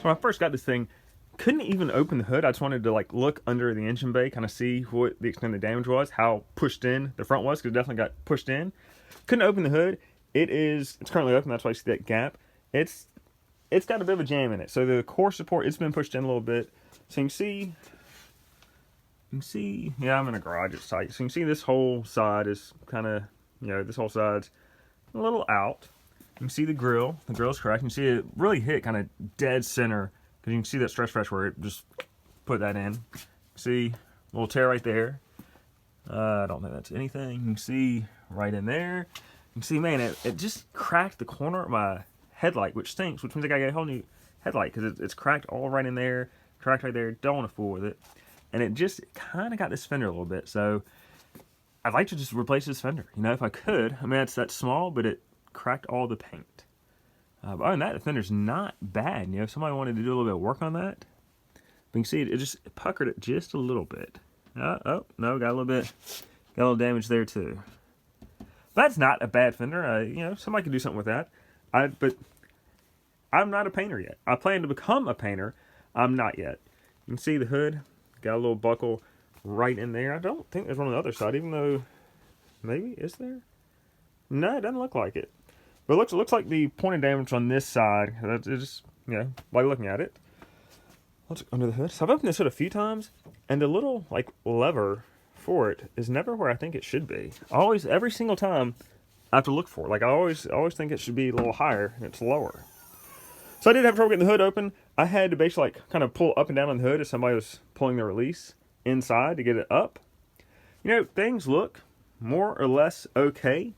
So when I first got this thing, couldn't even open the hood. I just wanted to like look under the engine bay, kind of see what the extent of damage was, how pushed in the front was, because it definitely got pushed in. Couldn't open the hood. It's currently open. That's why you see that gap. It's got a bit of a jam in it. So the core support, it's been pushed in a little bit. So you can see, yeah, I'm in a garage, it's tight. So you can see this whole side is kind of, this whole side's a little out. You can see the grill's cracked. You can see it really hit kind of dead center, because you can see that stretch fresh where it just put that in. See, a little tear right there. I don't think that's anything. You can see right in there. You can see, man, it just cracked the corner of my headlight, which stinks, which means I gotta get a whole new headlight, because it's cracked all right in there, cracked right there. Don't want to fool with it. And it just kind of got this fender a little bit. So I'd like to just replace this fender, if I could. I mean, that's small, but it cracked all the paint. But other than that, the fender's not bad. If somebody wanted to do a little bit of work on that, but you can see it just puckered it just a little bit. Oh, no, got a little damage there too. That's not a bad fender. Somebody could do something with that. But I'm not a painter yet. I plan to become a painter. I'm not yet. You can see the hood got a little buckle right in there. I don't think there's one on the other side, even though maybe is there? No, it doesn't look like it. But it looks like the point of damage on this side. It's just by looking at it. Let's look under the hood. So I've opened this hood a few times, and the little lever for it is never where I think it should be. Every single time I have to look for it. I always think it should be a little higher, and it's lower. So I did have trouble getting the hood open. I had to basically kind of pull up and down on the hood as somebody was pulling the release inside to get it up. Things look more or less okay.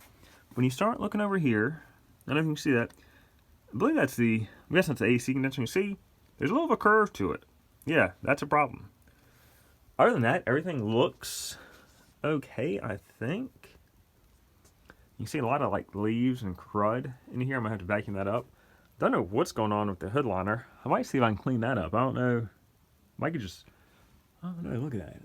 When you start looking over here, I don't know if you can see that. I believe that's the AC condenser. You see, there's a little of a curve to it. Yeah, that's a problem. Other than that, everything looks okay, I think. You can see a lot of leaves and crud in here. I'm gonna have to vacuum that up. Don't know what's going on with the hood liner. I might see if I can clean that up. I don't know. I could just, I don't know, look at that.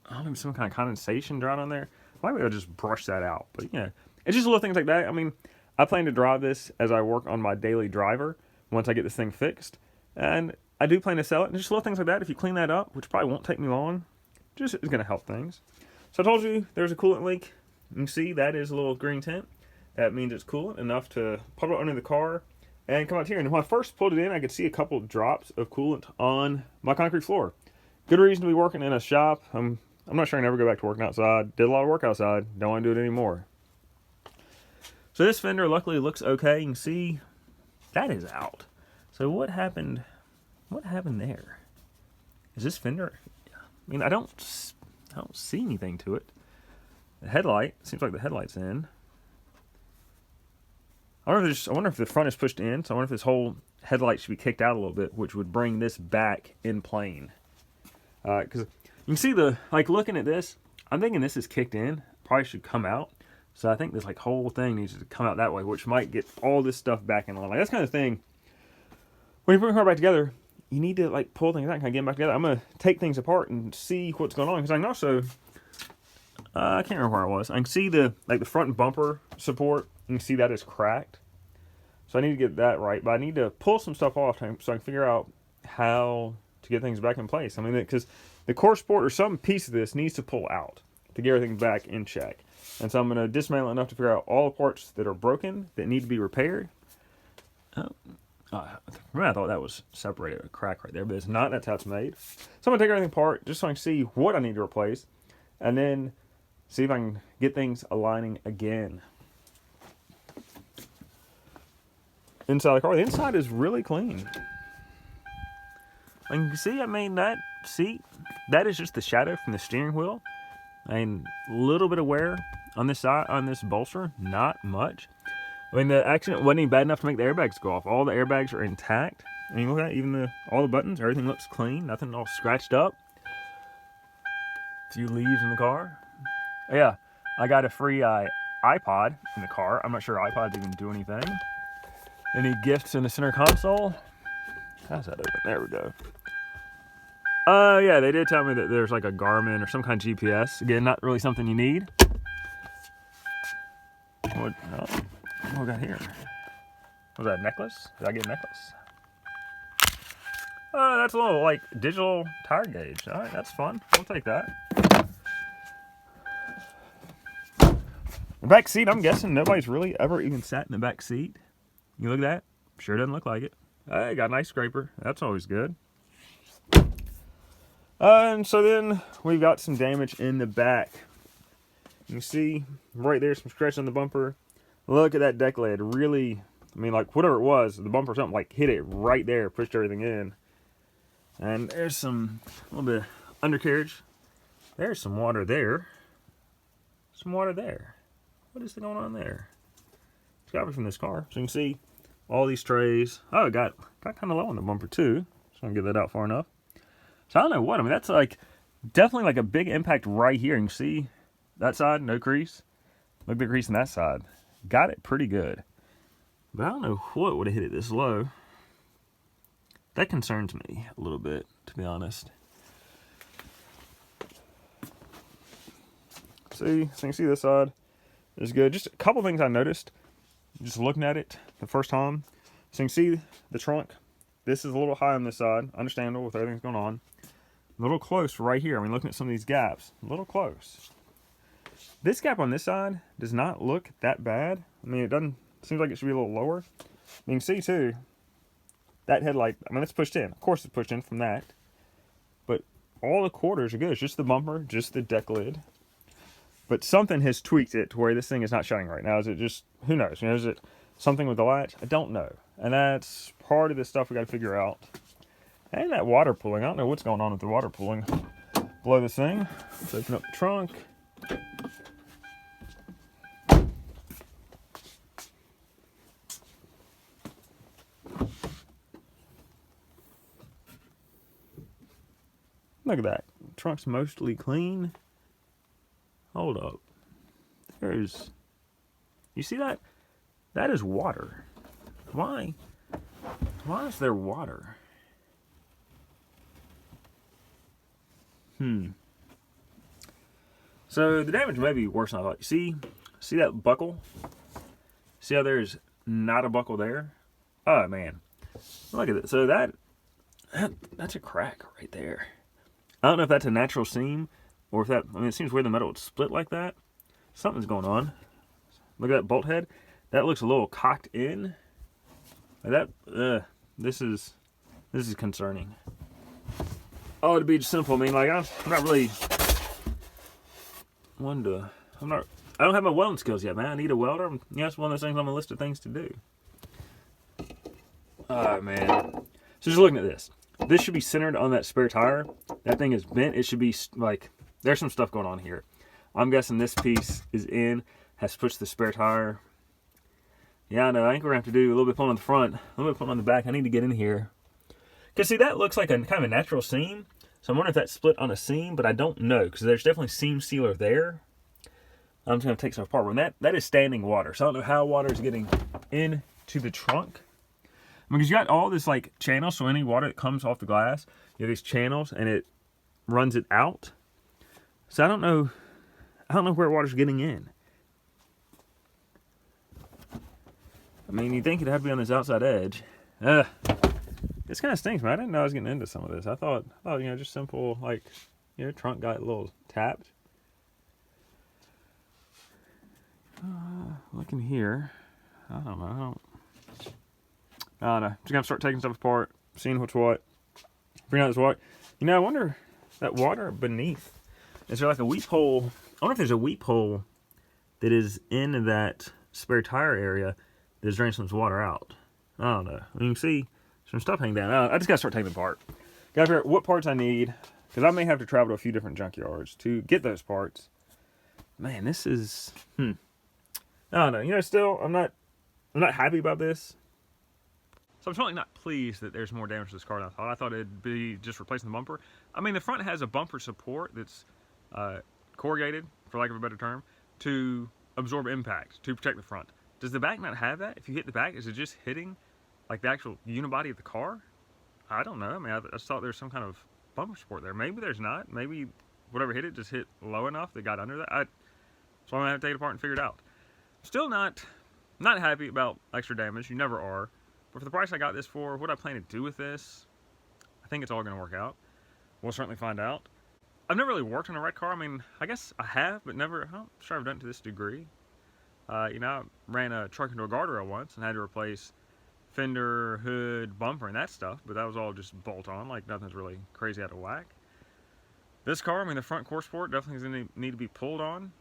I don't know, some kind of condensation drying on there. I might be able to just brush that out. But it's just little things like that. I mean, I plan to drive this as I work on my daily driver once I get this thing fixed. And I do plan to sell it. And just little things like that, if you clean that up, which probably won't take me long, just is going to help things. So I told you there's a coolant leak. You can see that is a little green tint. That means it's coolant enough to pop it under the car and come out here. And when I first pulled it in, I could see a couple drops of coolant on my concrete floor. Good reason to be working in a shop. I'm not sure I never go back to working outside. Did a lot of work outside. Don't want to do it anymore. So this fender luckily looks okay. You can see that is out. So what happened? What happened there? Is this fender? I mean, I don't see anything to it. The headlight seems like the headlight's in. I wonder if the front is pushed in. So I wonder if this whole headlight should be kicked out a little bit, which would bring this back in plane. Because you can see looking at this, I'm thinking this is kicked in. Probably should come out. So I think this whole thing needs to come out that way, which might get all this stuff back in line. That's kind of thing. When you put your car back together, you need to pull things out and kind of get them back together. I'm gonna take things apart and see what's going on, because I can also I can't remember where I was. I can see the front bumper support. You can see that is cracked. So I need to get that right, but I need to pull some stuff off so I can figure out how to get things back in place. I mean, because the core support or some piece of this needs to pull out to get everything back in check. And so I'm going to dismantle enough to figure out all the parts that are broken, that need to be repaired. I thought that was separated, a crack right there, but it's not. That's how it's made. So I'm going to take everything apart just so I can see what I need to replace, and then see if I can get things aligning again. Inside the car, the inside is really clean. And you can see, that seat, that is just the shadow from the steering wheel. A little bit of wear on this side, on this bolster, not much. The accident wasn't even bad enough to make the airbags go off. All the airbags are intact. And you look at it, even all the buttons, everything looks clean, nothing all scratched up. A few leaves in the car. Yeah, I got a free iPod in the car. I'm not sure iPods even do anything. Any gifts in the center console? How's that open? There we go. Yeah, they did tell me that there's a Garmin or some kind of GPS. Again, not really something you need. What we got here? Was that a necklace? Did I get a necklace? Oh, that's a little like digital tire gauge. All right, that's fun. We'll take that. The back seat, I'm guessing nobody's really ever even sat in the back seat. You look at that? Sure doesn't look like it. Hey, got a nice scraper. That's always good. And so then we've got some damage in the back. You can see right there some scratch on the bumper. Look at that deck lid. Really, I mean, like whatever it was, the bumper or something like hit it right there, pushed everything in. And there's some a little bit of undercarriage. There's some water there. Some water there. What is going on there? It's got to be from this car. So you can see all these trays. Oh, it got kind of low on the bumper too. Just want to get that out far enough. So I don't know what. I mean, that's like definitely like a big impact right here. You can see that side, no crease. Look at the crease on that side. Got it pretty good. But I don't know what would have hit it this low. That concerns me a little bit, to be honest. See, so you can see this side is good. Just a couple things I noticed just looking at it the first time. So you can see the trunk. This is a little high on this side. Understandable with everything that's going on. A little close right here. I mean, looking at some of these gaps. A little close. This gap on this side does not look that bad. I mean, it doesn't. Seems like it should be a little lower. You can see too, that headlight, I mean, it's pushed in. Of course it's pushed in from that. But all the quarters are good. It's just the bumper, just the deck lid. But something has tweaked it to where this thing is not shining right now. Is it just, who knows? You know, is it something with the latch? I don't know. And that's part of the stuff we got to figure out. And that water pooling. I don't know what's going on with the water pooling below this thing. Let's open up the trunk. Look at that. The trunk's mostly clean. Hold up. There's... You see that? That is water. Why? Why is there water? So the damage may be worse than I thought. You see that buckle? See how there's not a buckle there? Oh man. Look at it. So that's a crack right there. I don't know if that's a natural seam or if that, I mean, it seems weird the metal would split like that. Something's going on. Look at that bolt head. That looks a little cocked in. This is concerning. Oh, to be simple, I mean, like, I'm not really one to, I don't have my welding skills yet, man. I need a welder. That's one of those things on my list of things to do. Oh, man. So just looking at this. This should be centered on that spare tire. That thing is bent. It should be, like, there's some stuff going on here. I'm guessing this piece is has pushed the spare tire. Yeah, I know. I think we're going to have to do a little bit pulling on the front, a little bit pulling on the back. I need to get in here. Because, see, that looks like a kind of a natural seam. So I'm wondering if that's split on a seam, but I don't know. Because there's definitely seam sealer there. I'm just going to take some apart. When that is standing water. So I don't know how water is getting into the trunk. Because you got all this, like, channel. So any water that comes off the glass, you have these channels, and it runs it out. So I don't know where water's getting in. I mean, you'd think it'd have to be on this outside edge. This kind of stinks, man. I didn't know I was getting into some of this. I thought, you know, just simple, like, you know, trunk got a little tapped. Looking here. I don't know. I don't know. Just gonna start taking stuff apart, seeing what's what. Bring out this water. You know, I wonder, that water beneath, is there like a weep hole? I wonder if there's a weep hole that is in that spare tire area that's draining some water out. I don't know. You can see some stuff hanging down. I just gotta start taking it apart. Gotta figure out what parts I need, because I may have to travel to a few different junkyards to get those parts. Man, this is, I don't know. You know, still, I'm not happy about this. So I'm certainly not pleased that there's more damage to this car than I thought. I thought it'd be just replacing the bumper. I mean, the front has a bumper support that's corrugated, for lack of a better term, to absorb impact, to protect the front. Does the back not have that? If you hit the back, is it just hitting like the actual unibody of the car? I don't know. I mean, I just thought there was some kind of bumper support there. Maybe there's not. Maybe whatever hit it just hit low enough that got under that. So I'm gonna have to take it apart and figure it out. Still not happy about extra damage. You never are. But for the price I got this for, what I plan to do with this, I think it's all going to work out. We'll certainly find out. I've never really worked on a red car. I mean, I guess I have, but never, I'm not sure I've done it to this degree. You know, I ran a truck into a guardrail once and had to replace fender, hood, bumper, and that stuff, but that was all just bolt on, like nothing's really crazy out of whack. This car, I mean, the front core support definitely is going to need to be pulled on,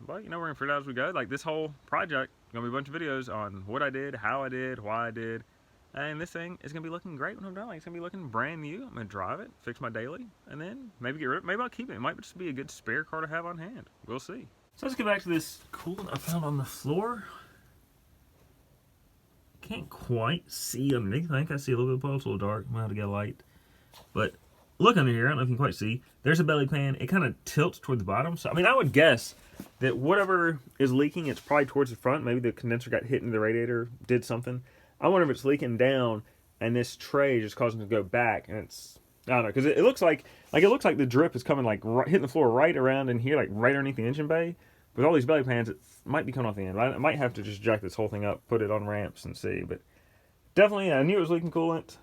but you know, we're going to figure it out as we go. Like this whole project, going to be a bunch of videos on what I did, how I did, why I did, and this thing is going to be looking great when I'm done. Like, it's going to be looking brand new. I'm going to drive it, fix my daily, and then maybe get rid of it. Maybe I'll keep it. It might just be a good spare car to have on hand. We'll see. So let's get back to this coolant I found on the floor. Can't quite see underneath. I think I see a little bit of it's a little dark. I'm going to have to get a light. But look under here. I don't know if you can quite see. There's a belly pan. It kind of tilts toward the bottom. So, I mean, I would guess that whatever is leaking, it's probably towards the front. Maybe the condenser got hit into the radiator, did something. I wonder if it's leaking down and this tray just causing it to go back. And it's, I don't know, because it looks like the drip is coming like right, hitting the floor right around in here, like right underneath the engine bay. With all these belly pans, it might be coming off the end. I might have to just jack this whole thing up, put it on ramps and see. But definitely, I knew it was leaking coolant.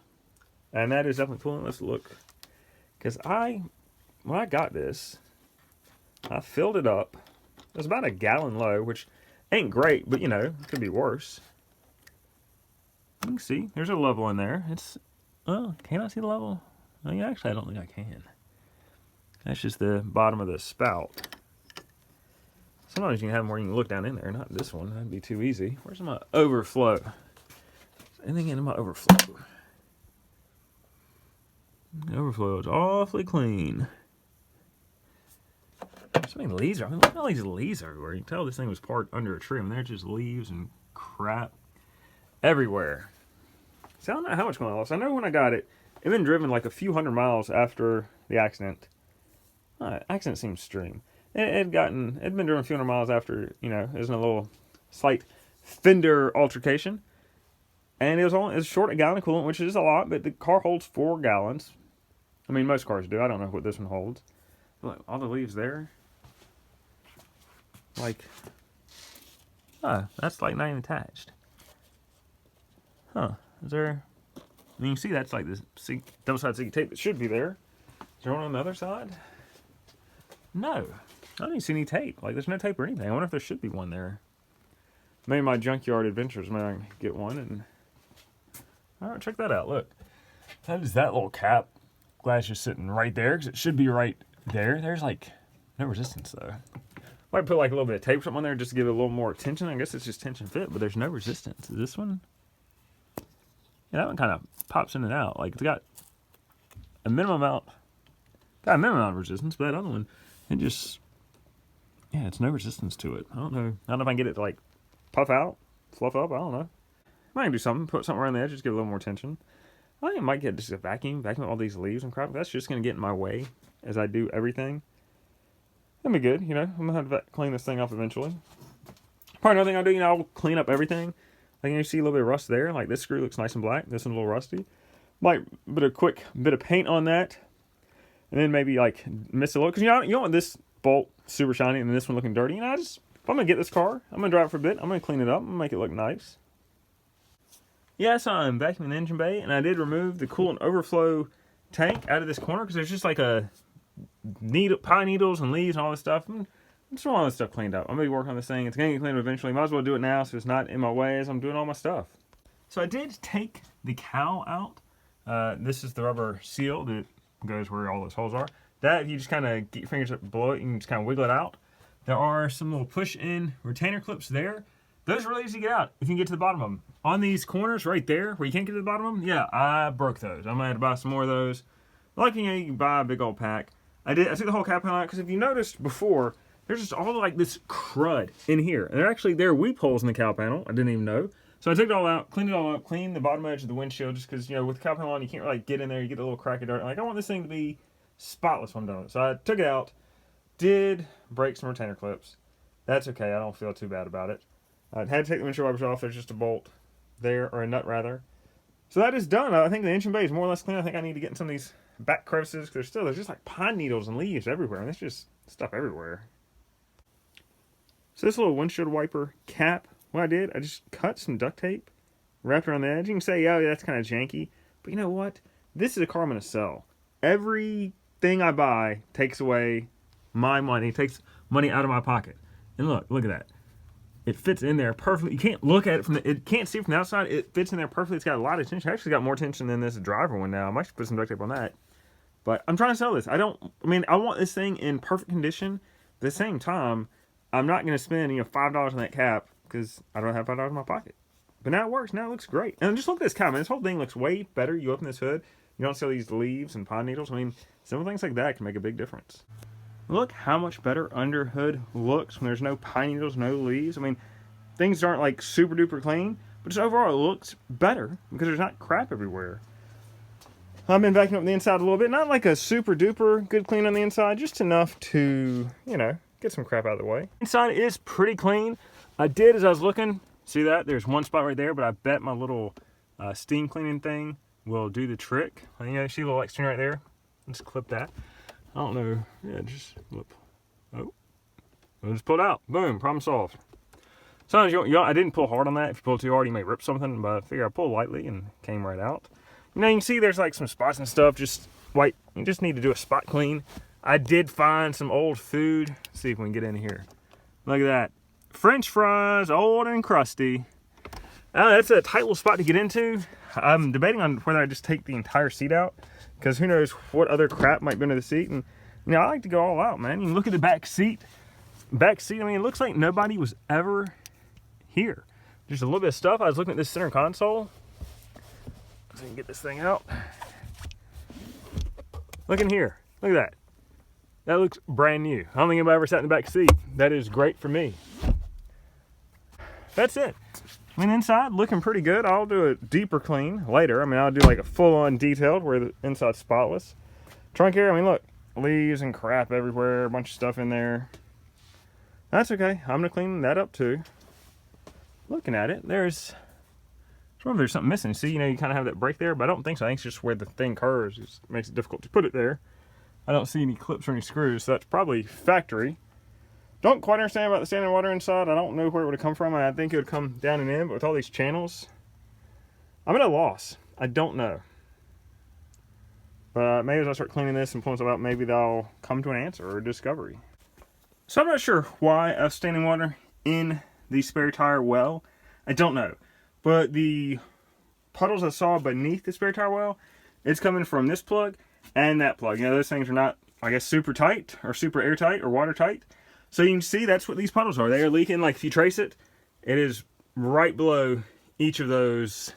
And that is definitely coolant. Let's look. Because when I got this, I filled it up. It was about a gallon low, which ain't great, but you know, it could be worse. You can see, there's a level in there. It's, oh, can I see the level? No, yeah, actually, I don't think I can. That's just the bottom of the spout. Sometimes you can have them where you can look down in there. Not this one, that'd be too easy. Where's my overflow? Anything in my overflow? The overflow is awfully clean. So many leaves. I mean, look at all these leaves everywhere. You can tell this thing was parked under a tree. I mean, they're just leaves and crap everywhere. So I don't know how much coolant I lost. I know when I got it, it had been driven like a few hundred miles after the accident. Accident seems extreme. It had been driven a few hundred miles after, you know, it was in a little slight fender altercation. And it was short a gallon of coolant, which is a lot, but the car holds 4 gallons. I mean, most cars do. I don't know what this one holds. Look, all the leaves there. Like, that's like not even attached. Huh, is there, I mean, you can see that's like this double-sided sticky tape that should be there. Is there one on the other side? No, I don't even see any tape. Like, there's no tape or anything. I wonder if there should be one there. Maybe my junkyard adventures, maybe I can get one and, all right, check that out, look. That is that little cap. Glass just sitting right there, because it should be right there. There's like, no resistance though. Might put like a little bit of tape or something on there just to give it a little more tension. I guess it's just tension fit, but there's no resistance. Is this one? Yeah, that one kind of pops in and out. Like, it's got a minimum amount of resistance, but that other one, it just, yeah, it's no resistance to it. I don't know if I can get it to like puff out, fluff up, I don't know. Might do something, put something around the edge, just give it a little more tension. I think I might get just a vacuum all these leaves and crap. That's just going to get in my way as I do everything. That'd be good, you know. I'm going to have to clean this thing up eventually. Probably another thing I'll do, you know, I'll clean up everything. Like, you see a little bit of rust there. Like, this screw looks nice and black. This one's a little rusty. Might put a quick bit of paint on that. And then maybe, like, mist a little. Because, you don't want this bolt super shiny and then this one looking dirty. You know, if I'm going to get this car, I'm going to drive it for a bit. I'm going to clean it up. I'm going to make it look nice. Yes, I'm vacuuming the engine bay. And I did remove the coolant overflow tank out of this corner. Because there's just, like, pine needles and leaves and all this stuff. I just want all this stuff cleaned up. I'm going to be working on this thing. It's going to get cleaned up eventually. Might as well do it now so it's not in my way as I'm doing all my stuff. So I did take the cowl out. This is the rubber seal that goes where all those holes are. That, if you just kind of get your fingers up below it, you can just kind of wiggle it out. There are some little push-in retainer clips there. Those are really easy to get out if you can get to the bottom of them. On these corners right there where you can't get to the bottom of them, yeah, I broke those. I'm going to have to buy some more of those. Like, you know, you can buy a big old pack. I took the whole cap panel out because if you noticed before, there's just all like this crud in here. And there are weep holes in the cowl panel. I didn't even know. So I took it all out, cleaned it all up, cleaned the bottom edge of the windshield just because, you know, with the cowl panel on, you can't really get in there. You get a little crack of dirt. Like, I want this thing to be spotless when I'm done. So I took it out, did break some retainer clips. That's okay. I don't feel too bad about it. I had to take the windshield wipers off. There's just a bolt there, or a nut rather. So that is done. I think the engine bay is more or less clean. I think I need to get in some of these back crevices because there's just like pine needles and leaves everywhere. And there's just stuff everywhere. So this little windshield wiper cap, what I did, I just cut some duct tape, wrapped around the edge. You can say, oh, yeah, that's kind of janky. But you know what? this is a car I'm going to sell. Everything I buy takes away my money, takes money out of my pocket. And look at that. It fits in there perfectly. You can't look at it it can't see it from the outside. It fits in there perfectly. It's got a lot of tension. Actually got more tension than this driver one now. I might put some duct tape on that. But I'm trying to sell this. I want this thing in perfect condition. At the same time, I'm not going to spend, $5 on that cap because I don't have $5 in my pocket. But now it works. Now it looks great. And just look at this cap, man. This whole thing looks way better. You open this hood, you don't see all these leaves and pine needles. Simple things like that can make a big difference. Look how much better under hood looks when there's no pine needles, no leaves. Things aren't like super duper clean, but just overall it looks better because there's not crap everywhere. I've been vacuuming up the inside a little bit. Not like a super duper good clean on the inside, just enough to, get some crap out of the way. Inside is pretty clean. I did, as I was looking, see that? There's one spot right there, but I bet my little steam cleaning thing will do the trick. See a little extra right there? Let's clip that. I don't know. Yeah, just flip. Oh. We'll just pull it out. Boom, problem solved. Sometimes I didn't pull hard on that. If you pull too hard, you may rip something, but I figure I pulled lightly and came right out. You can see there's like some spots and stuff. Just white. You just need to do a spot clean. I did find some old food. Let's see if we can get in here. Look at that. French fries, old and crusty. That's a tight little spot to get into. I'm debating on whether I just take the entire seat out, because who knows what other crap might be under the seat. And I like to go all out, man. You can look at the back seat. It looks like nobody was ever here. Just a little bit of stuff. I was looking at this center console. So you can get this thing out. Look in here. Look at that. That looks brand new. I don't think anybody ever sat in the back seat. That is great for me. That's it. Inside looking pretty good. I'll do a deeper clean later. I'll do like a full-on detailed where the inside's spotless. Trunk area, look, leaves and crap everywhere, a bunch of stuff in there. That's okay. I'm gonna clean that up too. Looking at it, there's something missing. See, you kind of have that break there, but I don't think so. I think it's just where the thing curves. It makes it difficult to put it there. I don't see any clips or any screws, so that's probably factory. Don't quite understand about the standing water inside. I don't know where it would have come from. I think it would come down and in, but with all these channels, I'm at a loss. I don't know. But maybe as I start cleaning this and pulling stuff out, maybe they'll come to an answer or a discovery. So I'm not sure why I have standing water in the spare tire well. I don't know. But the puddles I saw beneath the spare tire well, it's coming from this plug and that plug. Those things are not, I guess, super tight or super airtight or watertight. So you can see that's what these puddles are. They are leaking. Like if you trace it, it is right below each of those,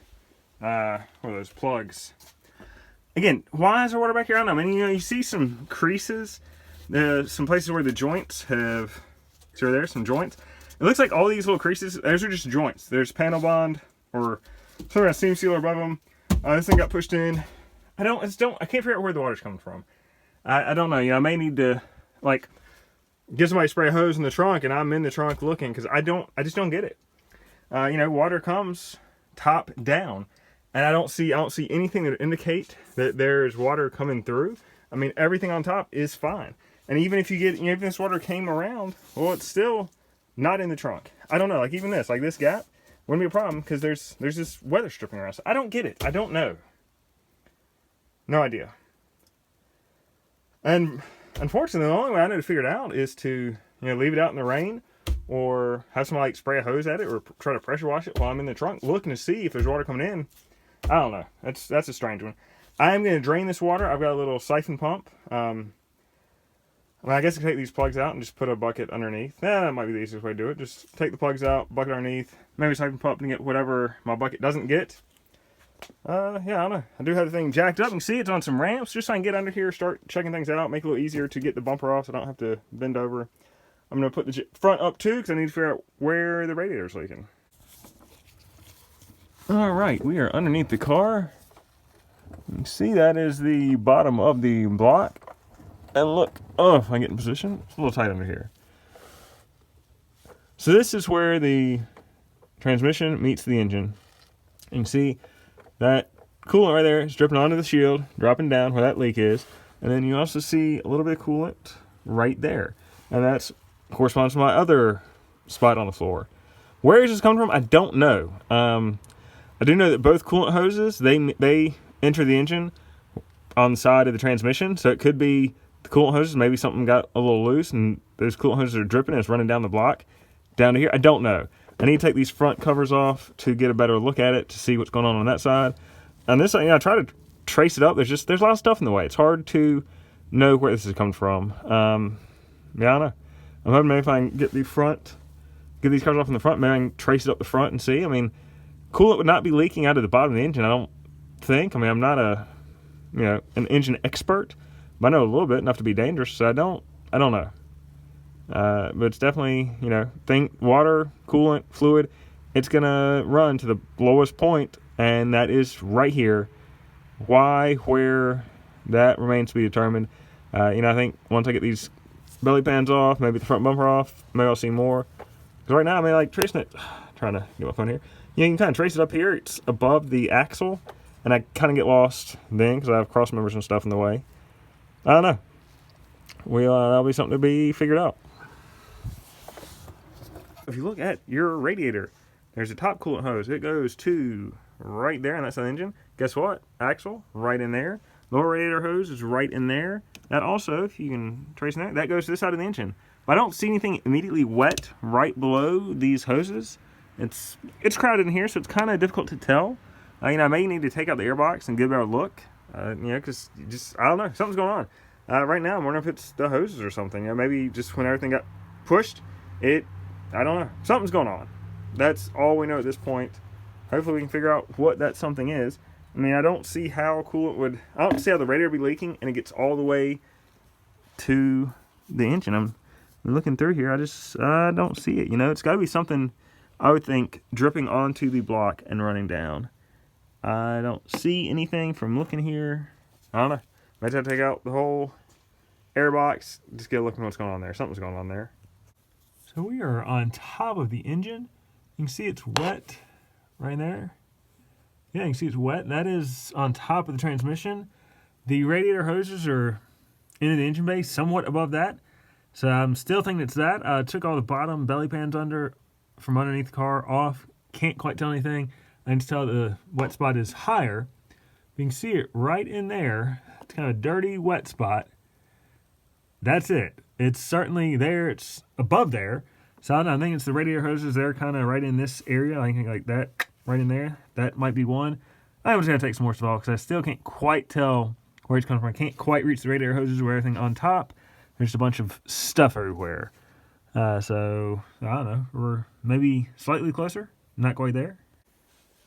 those plugs. Again, why is there water back here? I don't know. You see some creases, some places where the joints have. So there's some joints. It looks like all these little creases. Those are just joints. There's panel bond or some kind of seam sealer above them. This thing got pushed in. I can't figure out where the water's coming from. I don't know. I may need to give somebody a spray hose in the trunk, and I'm in the trunk looking because I just don't get it. Water comes top down, and I don't see anything that would indicate that there's water coming through. Everything on top is fine, and even if you get, even if this water came around, well, it's still not in the trunk. I don't know. Even this gap wouldn't be a problem because there's this weather stripping around. So I don't get it. I don't know. No idea. And unfortunately, the only way I know to figure it out is to leave it out in the rain, or have somebody spray a hose at it, or try to pressure wash it while I'm in the trunk looking to see if there's water coming in. I don't know. That's a strange one. I am going to drain this water. I've got a little siphon pump. I guess I can take these plugs out and just put a bucket underneath. That might be the easiest way to do it. Just take the plugs out, bucket underneath, maybe siphon pump and get whatever my bucket doesn't get. Yeah, I don't know. I do have the thing jacked up. You can see it's on some ramps, just so I can get under here, start checking things out, make it a little easier to get the bumper off so I don't have to bend over. I'm going to put the front up too, because I need to figure out where the radiator's leaking. Alright, we are underneath the car. You can see that is the bottom of the block. And look, if I get in position, it's a little tight under here. So this is where the transmission meets the engine. You can see that coolant right there is dripping onto the shield, dropping down where that leak is. And then you also see a little bit of coolant right there. And that corresponds to my other spot on the floor. Where is this coming from? I don't know. I do know that both coolant hoses, they enter the engine on the side of the transmission. So it could be the coolant hoses, maybe something got a little loose and those coolant hoses are dripping and it's running down the block down to here. I don't know. I need to take these front covers off to get a better look at it to see what's going on that side. On this side, you know, I try to trace it up. There's a lot of stuff in the way. It's hard to know where this is coming from. Yeah, I don't know. I'm hoping maybe if I can get these covers off in the front, maybe I can trace it up the front and see. I mean, coolant would not be leaking out of the bottom of the engine, I don't think. I mean, I'm not an engine expert, but I know a little bit, enough to be dangerous, so I don't know. But it's definitely, water, coolant, fluid, it's gonna run to the lowest point, and that is right here. Why, where, that remains to be determined. I think once I get these belly pans off, maybe the front bumper off, maybe I'll see more. Because right now, I mean, like tracing it, trying to get my phone here. You can kind of trace it up here. It's above the axle, and I kind of get lost then because I have cross members and stuff in the way. I don't know. That'll be something to be figured out. If you look at your radiator, there's a top coolant hose. It goes to right there, and that's the engine. Guess what? Axle, right in there. Lower radiator hose is right in there. That also, if you can trace that goes to this side of the engine. But I don't see anything immediately wet right below these hoses. It's crowded in here, so it's kind of difficult to tell. I may need to take out the air box and give it a look. Because I don't know, something's going on. Right now, I'm wondering if it's the hoses or something. Maybe just when everything got pushed, I don't know. Something's going on. That's all we know at this point. Hopefully we can figure out what that something is. I mean, I don't see how coolant I don't see how the radiator would be leaking and it gets all the way to the engine. I'm looking through here. I don't see it. It's got to be something, I would think, dripping onto the block and running down. I don't see anything from looking here. I don't know. Might have to take out the whole air box. Just get a look at what's going on there. Something's going on there. So we are on top of the engine. You can see it's wet right there. Yeah, you can see it's wet. That is on top of the transmission. The radiator hoses are into the engine bay, somewhat above that. So I'm still thinking it's that. I took all the bottom belly pans from underneath the car off. Can't quite tell anything. I can just tell the wet spot is higher. You can see it right in there. It's kind of a dirty, wet spot. That's it. It's certainly there. It's above there. So I think it's the radiator hoses. They're kind of right in this area. I think like that, right in there. That might be one. I'm just going to take some more stuff off because I still can't quite tell where it's coming from. I can't quite reach the radiator hoses where everything on top. There's just a bunch of stuff everywhere. So, I don't know. We're maybe slightly closer. Not quite there.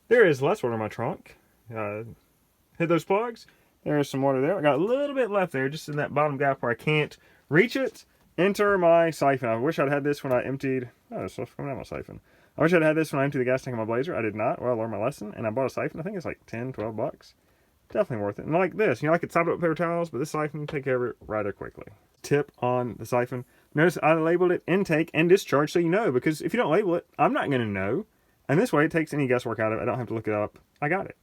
There is less water in my trunk. Hit those plugs. There's some water there. I got a little bit left there, just in that bottom gap where I can't reach it. Enter my siphon. I wish I'd had this when I emptied... Oh, there's stuff coming out of my siphon. I wish I'd had this when I emptied the gas tank of my Blazer. I did not. Well, I learned my lesson, and I bought a siphon. I think it's like 10, 12 bucks. Definitely worth it. And like this, I could sop it up with paper towels, but this siphon can take care of it rather quickly. Tip on the siphon. Notice I labeled it intake and discharge so you know, because if you don't label it, I'm not going to know. And this way it takes any guesswork out of it. I don't have to look it up. I got it.